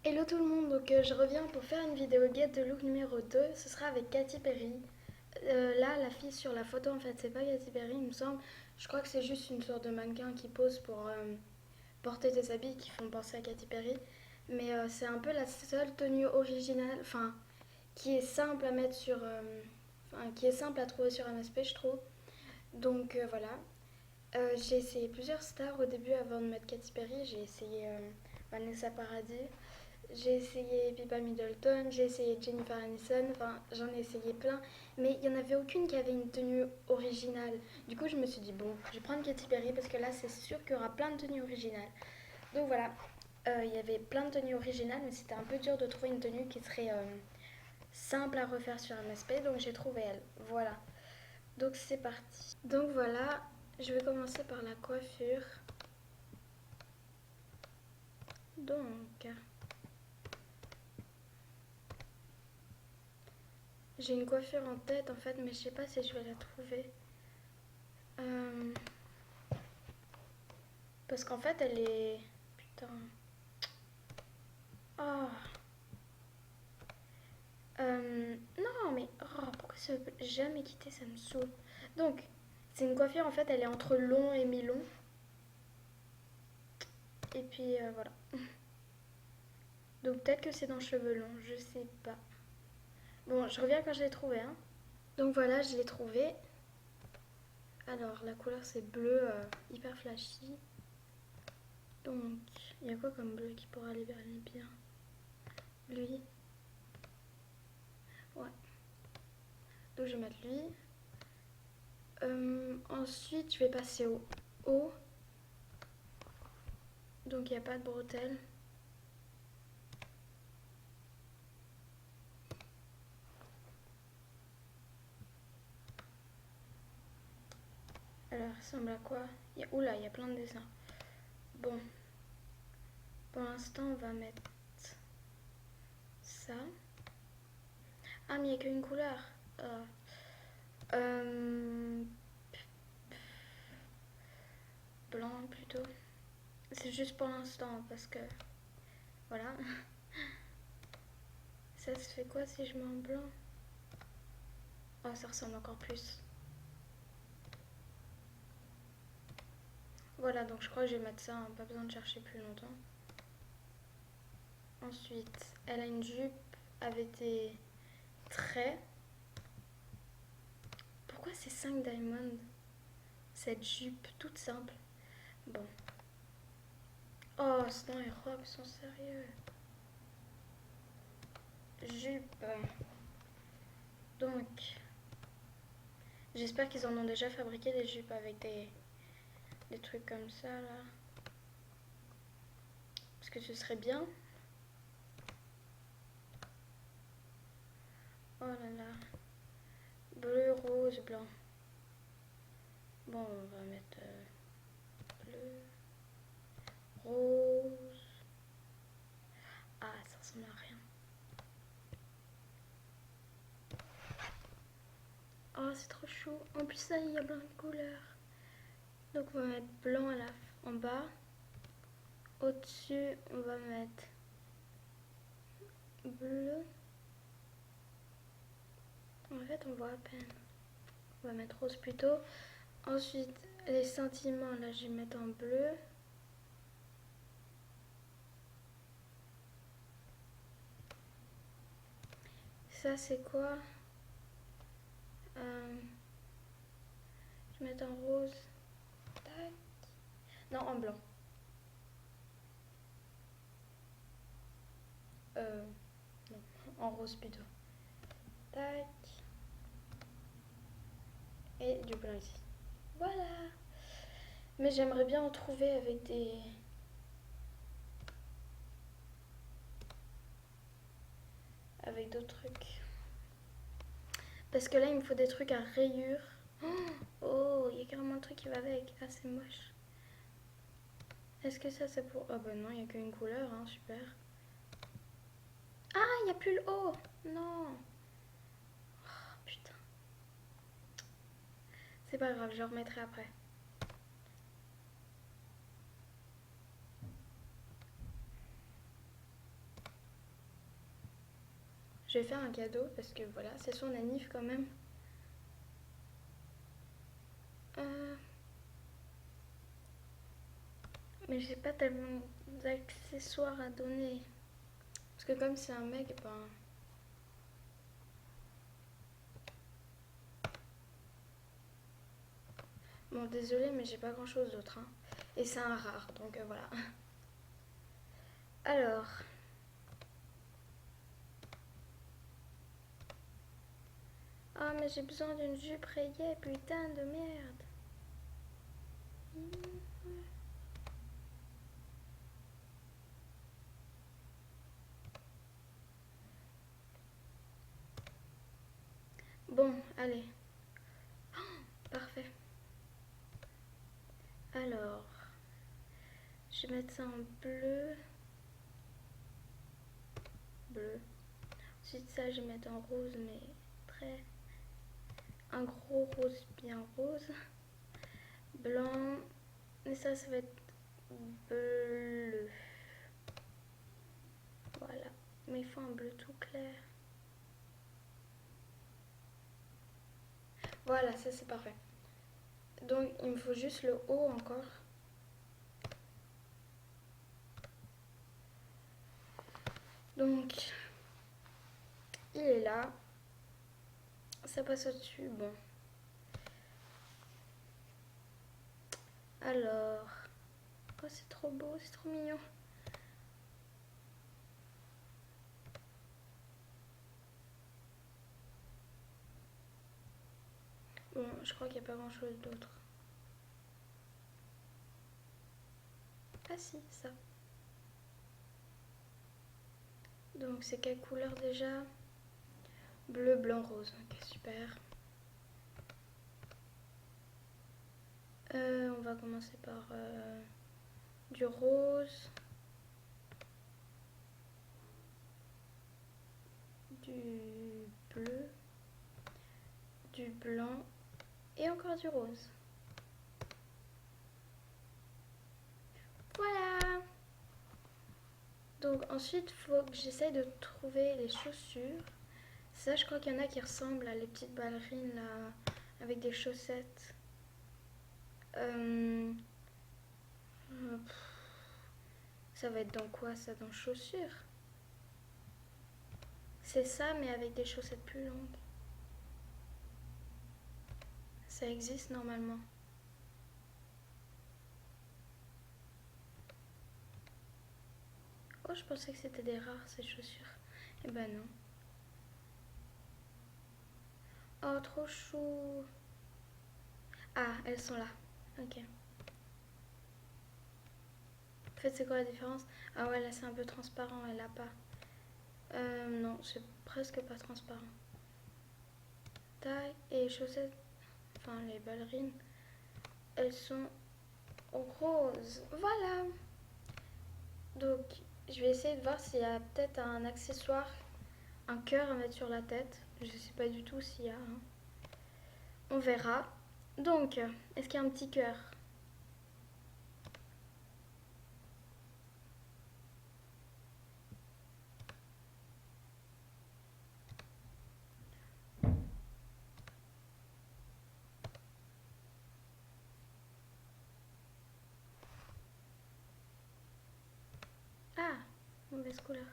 Hello tout le monde, donc je reviens pour faire une vidéo guide de look numéro 2. Ce sera avec Katy Perry. Là, la fille sur la photo, en fait, c'est pas Katy Perry, il me semble. Je crois que c'est juste une sorte de mannequin qui pose pour porter des habits qui font penser à Katy Perry. Mais c'est un peu la seule tenue originale, enfin, qui est simple à mettre sur. Enfin, qui est simple à trouver sur MSP, je trouve. Donc voilà. J'ai essayé plusieurs stars au début avant de mettre Katy Perry. J'ai essayé Vanessa Paradis. J'ai essayé Pippa Middleton, j'ai essayé Jennifer Aniston, enfin j'en ai essayé plein, mais il n'y en avait aucune qui avait une tenue originale. Du coup je me suis dit bon, je vais prendre Katy Perry parce que là c'est sûr qu'il y aura plein de tenues originales. Donc voilà, il y avait plein de tenues originales, mais c'était un peu dur de trouver une tenue qui serait simple à refaire sur MSP, donc j'ai trouvé elle. Voilà, donc c'est parti. Donc voilà, je vais commencer par la coiffure. Donc, j'ai une coiffure en tête en fait, mais je sais pas si je vais la trouver. Euh, Parce qu'en fait, elle est. Putain. Oh. Non, mais. Oh, pourquoi ça veut jamais quitter, ça me saoule. Donc, c'est une coiffure en fait, elle est entre long et mi-long. Et puis voilà. Donc, peut-être que c'est dans cheveux longs, je sais pas. Bon, je reviens quand je l'ai trouvé, hein. Donc voilà, je l'ai trouvé. Alors, la couleur c'est bleu hyper flashy. Donc, il y a quoi comme bleu qui pourra aller bien? Lui. Ouais. Donc, je vais mettre lui. Ensuite, je vais passer au haut. Donc, il n'y a pas de bretelles. Alors, ça ressemble à quoi? Oula, il y a plein de dessins. Bon, pour l'instant, on va mettre ça. Ah, mais il n'y a qu'une couleur. Ah. Euh, Blanc plutôt. C'est juste pour l'instant parce que voilà. Ça se fait quoi si je mets en blanc? Oh, ça ressemble encore plus. Voilà, donc je crois que je vais mettre ça, hein, pas besoin de chercher plus longtemps. Ensuite, elle a une jupe avec des traits. Pourquoi c'est 5 diamonds? Cette jupe toute simple. Bon. Oh, c'est dans les robes, sont sérieux. Jupe. Donc, j'espère qu'ils en ont déjà fabriqué des jupes avec des trucs comme ça là. Parce que ce serait bien. Oh là là. Bleu, rose, blanc. Bon, on va mettre bleu, rose. Ah, ça ressemble à rien. Oh, c'est trop chou. En plus, ça, il y a plein de couleurs. Donc, on va mettre blanc en bas. Au-dessus, on va mettre bleu. En fait, on voit à peine. On va mettre rose plutôt. Ensuite, les sentiments, là, je vais mettre en bleu. Ça, c'est quoi? Je vais mettre en rose. Tac. Non, en blanc. Non, en rose plutôt. Tac. Et du blanc ici. Voilà. Mais j'aimerais bien en trouver avec d'autres trucs. Parce que là, il me faut des trucs à rayures. Oh, il y a carrément un truc qui va avec. Ah, c'est moche. Est-ce que ça, c'est pour... Oh bah non, il n'y a qu'une couleur, hein, super. Ah, il n'y a plus le haut. Non. Oh, putain. C'est pas grave, je le remettrai après. Je vais faire un cadeau parce que voilà, c'est son anniv quand même. Mais j'ai pas tellement d'accessoires à donner. Parce que comme c'est un mec, ben... Bon, désolé, mais j'ai pas grand chose d'autre. Hein. Et c'est un rare, donc voilà. Alors... Ah, mais j'ai besoin d'une jupe rayée, putain de merde. Bon, allez. Parfait. Alors, je vais mettre ça en bleu. Bleu. Ensuite, ça, je vais mettre en rose, mais très... Un gros rose bien rose. Blanc. Et ça va être bleu. Voilà. Mais il faut un bleu tout clair. Voilà, ça c'est parfait. Donc, il me faut juste le haut encore. Donc, il est là. Ça passe au-dessus. Bon. Alors. Oh, c'est trop beau, c'est trop mignon. Bon, je crois qu'il n'y a pas grand-chose d'autre. Ah si, ça. Donc, c'est quelle couleur déjà? Bleu, blanc, rose. Ok, super. On va commencer par du rose, du bleu, du blanc et encore du rose. Voilà. Donc ensuite, il faut que j'essaye de trouver les chaussures. Ça, je crois qu'il y en a qui ressemblent à les petites ballerines là, avec des chaussettes. Ça va être dans quoi ça? Dans chaussures? C'est ça, mais avec des chaussettes plus longues. Ça existe normalement. Oh, je pensais que c'était des rares ces chaussures. Eh ben non. Oh, trop chou. Ah, elles sont là. Ok. En fait, c'est quoi la différence? Ah ouais, là c'est un peu transparent, elle a pas. Non, c'est presque pas transparent. Taille et les chaussettes, enfin les ballerines, elles sont roses. Voilà. Donc, je vais essayer de voir s'il y a peut-être un accessoire, un cœur à mettre sur la tête. Je sais pas du tout s'il y a. Hein. On verra. Donc, est-ce qu'il y a un petit cœur? Ah, mauvaise couleur.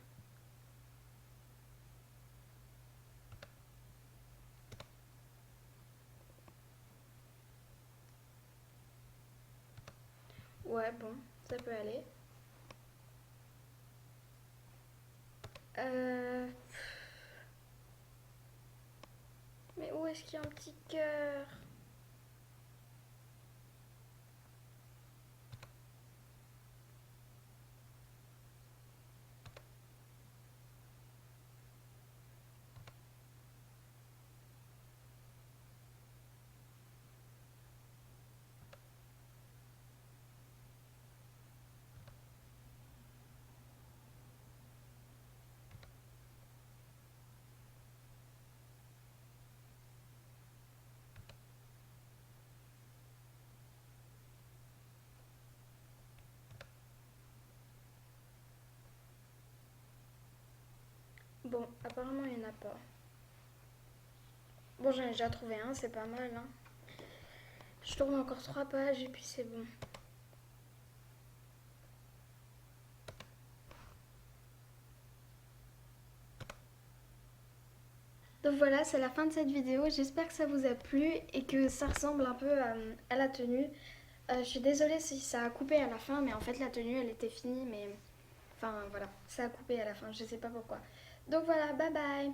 Ouais, bon, ça peut aller. Euh... Mais où est-ce qu'il y a un petit cœur? Bon, apparemment il n'y en a pas. Bon, j'en ai déjà trouvé un, c'est pas mal. Hein. Je tourne encore 3 pages et puis c'est bon. Donc voilà, c'est la fin de cette vidéo. J'espère que ça vous a plu et que ça ressemble un peu à la tenue. Je suis désolée si ça a coupé à la fin, mais en fait la tenue elle était finie, mais enfin voilà, ça a coupé à la fin, je sais pas pourquoi. Donc voilà, bye bye.